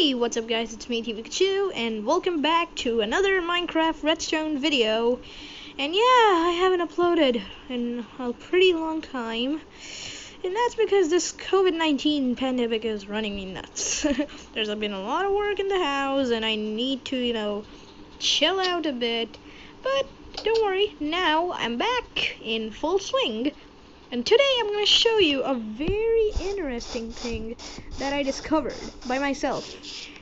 Hey, what's up guys, it's me, Pikachu, and welcome back to another Minecraft Redstone video. And yeah, I haven't uploaded in a pretty long time, and that's because this COVID-19 pandemic is running me nuts. There's been a lot of work in the house, and I need to, chill out a bit, but don't worry, now I'm back in full swing. And today I'm going to show you a very interesting thing that I discovered by myself.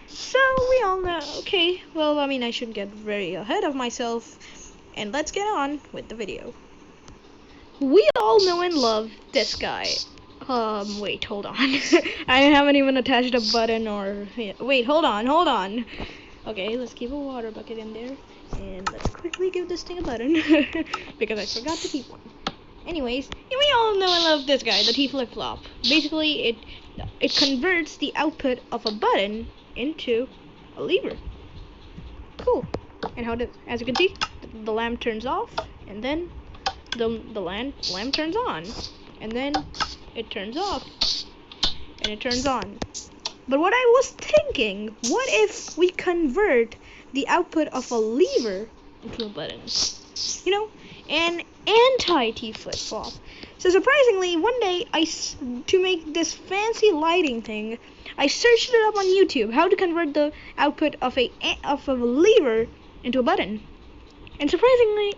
So we all know, okay, well, I shouldn't get very ahead of myself, and let's get on with the video. We all know and love this guy. Wait, hold on. I haven't even attached a button or, wait, hold on. Okay, let's keep a water bucket in there, and let's quickly give this thing a button, because I forgot to keep one. Anyways, we all know and love this guy, the T flip-flop. Basically, it converts the output of a button into a lever. Cool. And as you can see, the lamp turns off, and then the lamp turns on, and then it turns off, and it turns on. But what I was thinking, what if we convert the output of a lever into a button? An anti-T flip-flop. So surprisingly, one day, to make this fancy lighting thing, I searched it up on YouTube, how to convert the output of a lever into a button. And surprisingly,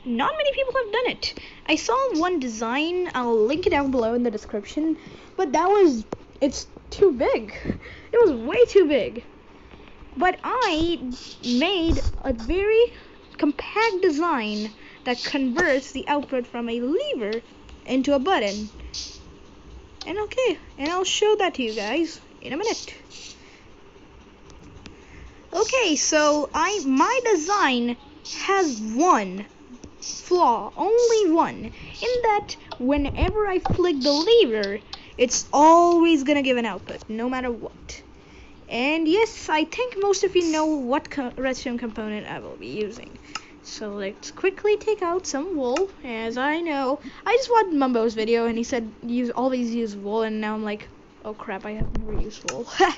not many people have done it. I saw one design, I'll link it down below in the description, but it's too big. It was way too big. But I made a very compact design that converts the output from a lever into a button. And I'll show that to you guys in a minute. Okay, so my design has one flaw, only one, in that whenever I flick the lever, it's always gonna give an output, no matter what. And yes, I think most of you know what redstone component I will be using. So let's quickly take out some wool. As I know, I just watched Mumbo's video and he said always use wool, and now I'm like, oh crap, I have never used wool. And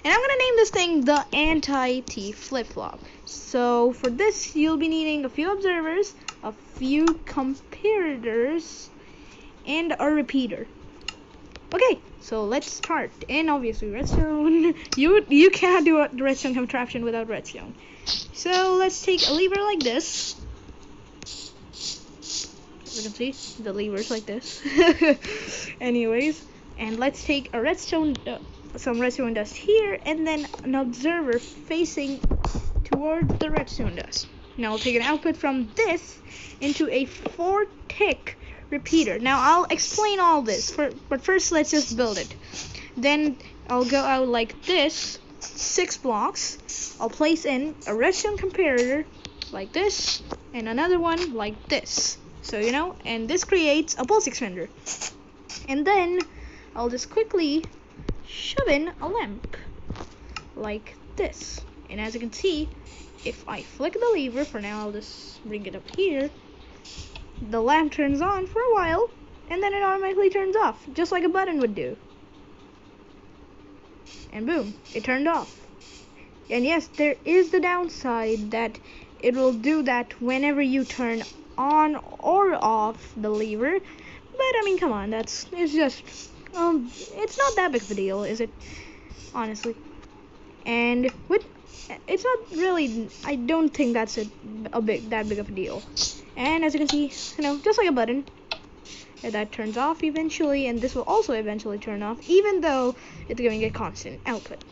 I'm gonna name this thing the anti-T flip-flop. So for this, you'll be needing a few observers, a few comparators, and a repeater. Okay, so let's start. And obviously redstone. You cannot do a redstone contraption without redstone. So let's take a lever like this. As you can see, the lever's like this. Anyways, and let's take a some redstone dust here, and then an observer facing towards the redstone dust. Now I'll take an output from this into a 4-tick repeater. Now I'll explain all this, but first let's just build it. Then I'll go out like this, 6 blocks. I'll place in a redstone comparator like this, and another one like this. So and this creates a pulse extender. And then I'll just quickly shove in a lamp like this. And as you can see, if I flick the lever, for now I'll just bring it up here, the lamp turns on for a while, and then it automatically turns off, just like a button would do. And boom, it turned off. And yes, there is the downside that it will do that whenever you turn on or off the lever. But come on, it's just it's not that big of a deal, is it? Honestly. And it's not really, I don't think that's that big of a deal. And as you can see, just like a button, that turns off eventually, and this will also eventually turn off, even though it's giving a constant output.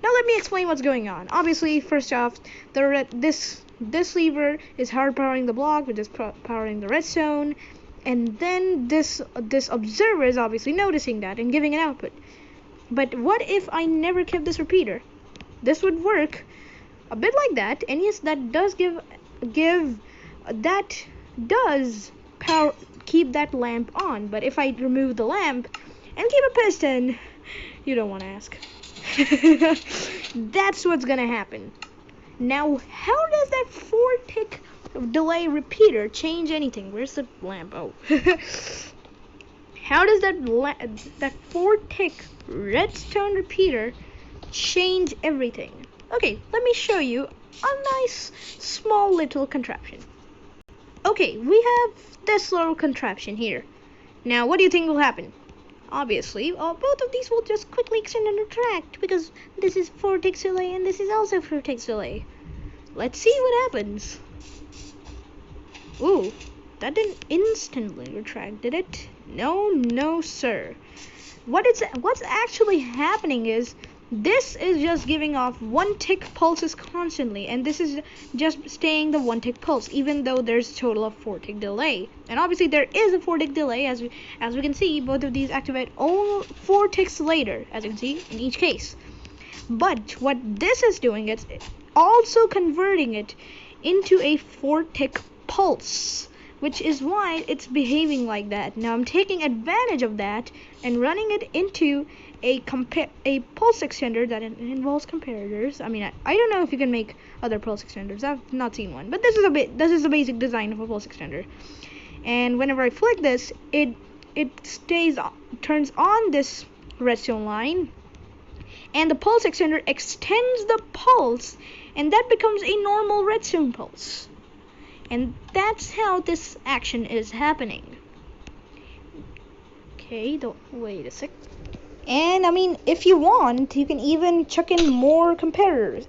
Now let me explain what's going on. Obviously, first off, this lever is hard powering the block, which is powering the redstone, and then this observer is obviously noticing that and giving an output. But what if I never kept this repeater? This would work a bit like that, and yes, that does keep that lamp on. But if I remove the lamp and keep a piston, you don't want to ask. That's what's gonna happen. Now, how does that 4-tick delay repeater change anything? Where's the lamp? Oh. How does that 4-tick redstone repeater change everything. Okay, let me show you a nice small little contraption. Okay, we have this little contraption here. Now, what do you think will happen? Obviously, both of these will just quickly extend and retract because this is vortex delay and this is also vortex delay. Let's see what happens. Ooh, that didn't instantly retract, did it? No, sir. What's actually happening is this is just giving off 1 tick pulses constantly, and this is just staying the 1 tick pulse, even though there's a total of 4 tick delay. And obviously there is a 4 tick delay, as we can see, both of these activate all 4 ticks later, as you can see in each case. But what this is doing is also converting it into a 4 tick pulse, which is why it's behaving like that. Now I'm taking advantage of that and running it into a pulse extender that involves comparators. I mean, I don't know if you can make other pulse extenders. I've not seen one, but this is the basic design of a pulse extender. And whenever I flick this, it turns on this redstone line, and the pulse extender extends the pulse, and that becomes a normal redstone pulse. And that's how this action is happening. Okay, wait a sec. And I mean, if you want, you can even chuck in more comparators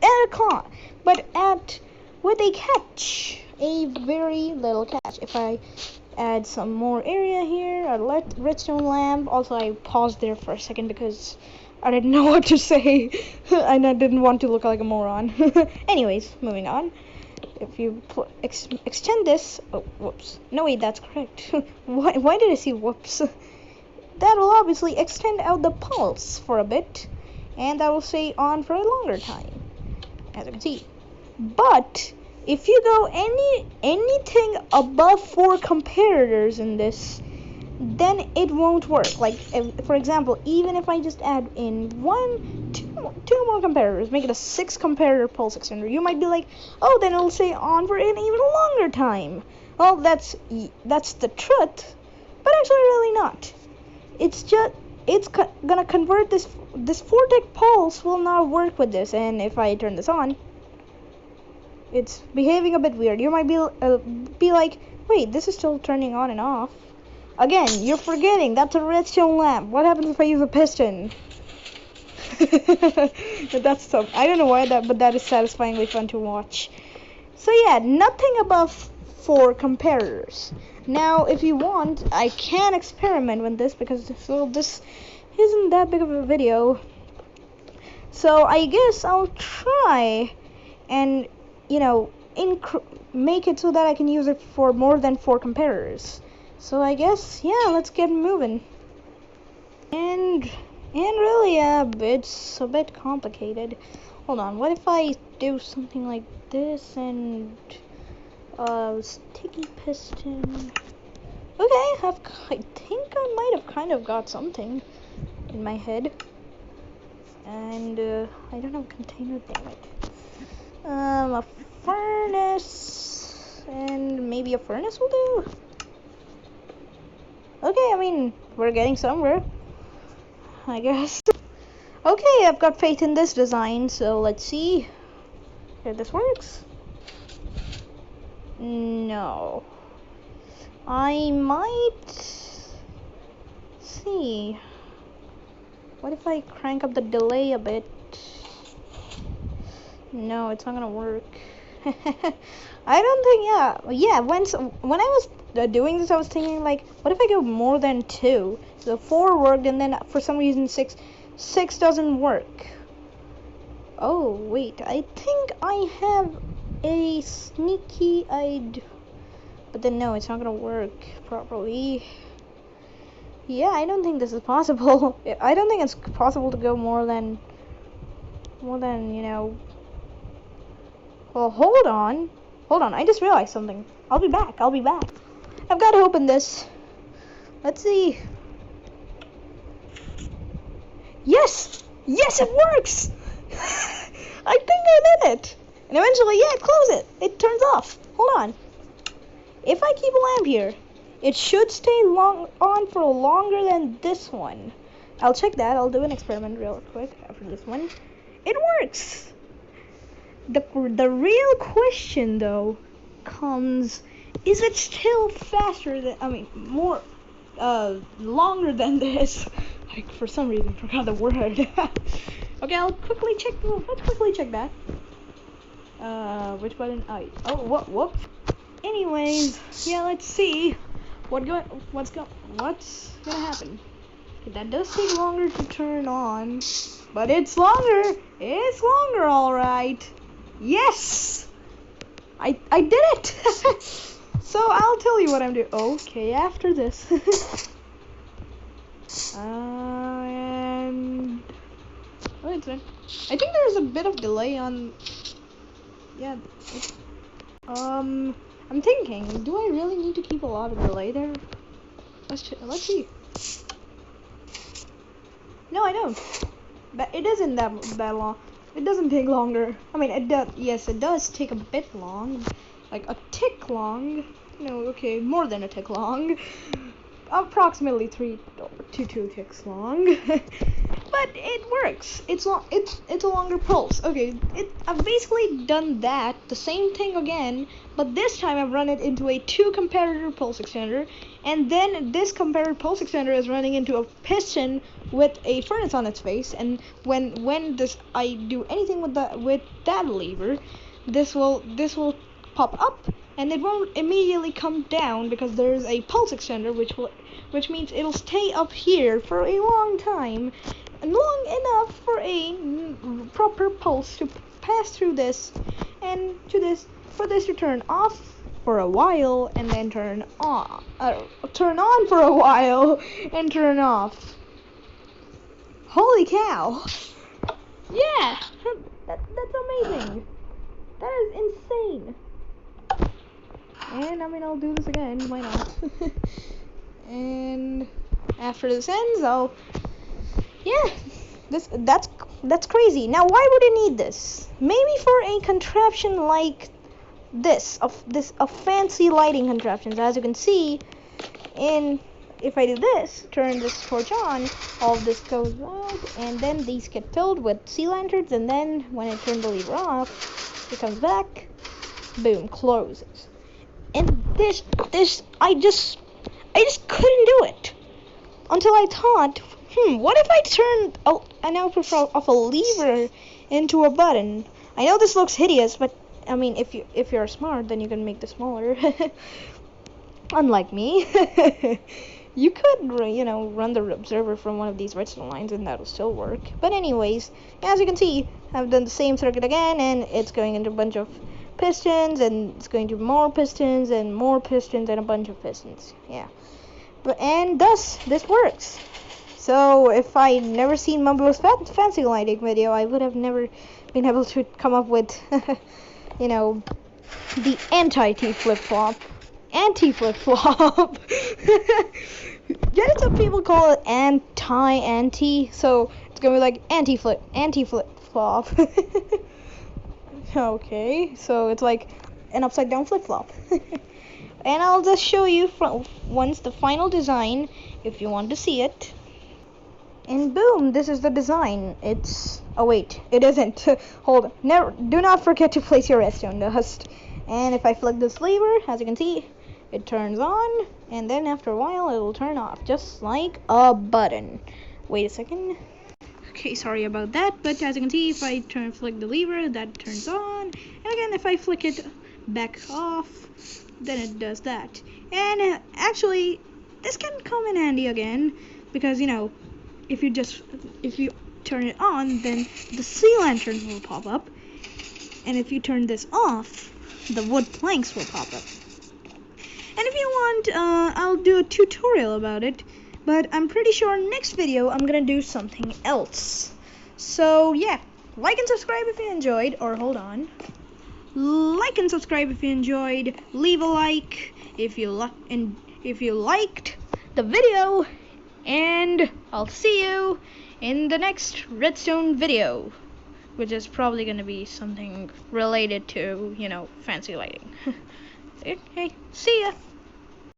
with a catch, a very little catch. If I add some more area here, a redstone lamp. Also, I paused there for a second because I didn't know what to say, and I didn't want to look like a moron. Anyways, moving on. If you extend this, oh, whoops. No, wait, that's correct. Why did I see whoops? That will obviously extend out the pulse for a bit, and that will stay on for a longer time, as you can see. But if you go anything above 4 comparators in this, then it won't work. Like, for example, even if I just add in two more comparators, make it a 6 comparator pulse extender, you might be like, oh, then it'll stay on for an even longer time. Well, that's the truth, but actually really not. It's gonna convert this 4 tick pulse will not work with this, and if I turn this on, it's behaving a bit weird. You might be like, wait, this is still turning on and off. Again, you're forgetting that's a redstone lamp. What happens if I use a piston? That's tough. I don't know why but that is satisfyingly fun to watch. So yeah, nothing above 4 comparators. Now, if you want, I can experiment with this because this isn't that big of a video. So I guess I'll try and, make it so that I can use it for more than 4 comparators. So I guess, yeah, let's get moving. And really, it's a bit complicated. Hold on, what if I do something like this and sticky piston? Okay, I think I might have kind of got something in my head. And I don't have a container, damn it. A furnace, and maybe a furnace will do. Okay, I mean, we're getting somewhere, I guess. Okay, I've got faith in this design, so let's see if this works. No. I might see. What if I crank up the delay a bit? No, it's not gonna work. I don't think, yeah, when I was doing this, I was thinking, like, what if I go more than 2? So 4 worked, and then for some reason 6 doesn't work. Oh, wait, I think I have a sneaky idea. But then no, it's not gonna work properly. Yeah, I don't think this is possible. I don't think it's possible to go more than, Well, hold on, I just realized something. I'll be back. I've got to open this. Let's see. Yes, it works. I think I did it. And eventually, yeah, close it. It turns off. Hold on. If I keep a lamp here, it should stay on for longer than this one. I'll check that. I'll do an experiment real quick after this one. it works. The real question though comes, is it still faster than, more longer than this? I for some reason forgot the word. Okay, let's quickly check that. Which button? Whoop. Anyways, yeah, let's see what's gonna happen. Okay, that does take longer to turn on, but it's longer. It's longer, all right. Yes, I did it. So I'll tell you what I'm doing. Okay, after this. And wait a second. I think there's a bit of delay on. Yeah. I'm thinking, do I really need to keep a lot of delay there? Let's see. No, I don't. But it isn't that long. It doesn't take longer. I mean, it does. Yes, it does take a bit long, like a tick long. No, okay, more than a tick long. Approximately 3 to 2 ticks long. But it works. It's a longer pulse. Okay, I've basically done that, the same thing again, but this time I've run it into a 2 comparator pulse extender, and then this comparator pulse extender is running into a piston with a furnace on its face, and when I do anything with that lever, this will pop up, and it won't immediately come down because there's a pulse extender, which means it'll stay up here for a long time, long enough for a proper pulse to pass through this and to this, for this to turn off for a while and then turn on for a while and turn off. Holy cow! Yeah, that's amazing. That is insane. And I'll do this again. Why not? And after this ends, that's crazy. Now, why would it need this? Maybe for a contraption like this, a fancy lighting contraptions. As you can see, if I do this, turn this torch on, all of this goes out, and then these get filled with sea lanterns, and then when I turn the lever off, it comes back, boom, closes. And this, I just couldn't do it until I thought, what if I turned an output of a lever into a button? I know this looks hideous, but I mean, if you're smart, then you can make this smaller. Unlike me, you could, run the observer from one of these redstone lines, and that'll still work. But anyways, as you can see, I've done the same circuit again, and it's going into a bunch of pistons, and it's going to more pistons, and more pistons, and a bunch of pistons. Yeah. And thus, this works. So, if I never seen Mumblo's fancy lighting video, I would have never been able to come up with, the anti-T flip-flop. Anti-flip-flop. Yeah, some people call it anti-anti, so it's gonna be like anti-flip-flop. Okay, so it's like an upside-down flip-flop. And I'll just show you once the final design, if you want to see it. And boom, this is the design. Oh wait, it isn't. Hold on. Do not forget to place your redstone dust. And if I flick this lever, as you can see, it turns on, and then after a while, it will turn off, just like a button. Wait a second. Okay, sorry about that, but as you can see, if I flick the lever, that turns on. And again, if I flick it back off, then it does that. And actually, this can come in handy again, because if you turn it on, then the sea lantern will pop up, and if you turn this off, the wood planks will pop up. And if you want, I'll do a tutorial about it, but I'm pretty sure next video I'm gonna do something else. So yeah, like and subscribe if you enjoyed, or hold on. Like and subscribe if you enjoyed, leave a like if you liked the video, and I'll see you in the next redstone video, which is probably going to be something related to, fancy lighting. Okay, see ya!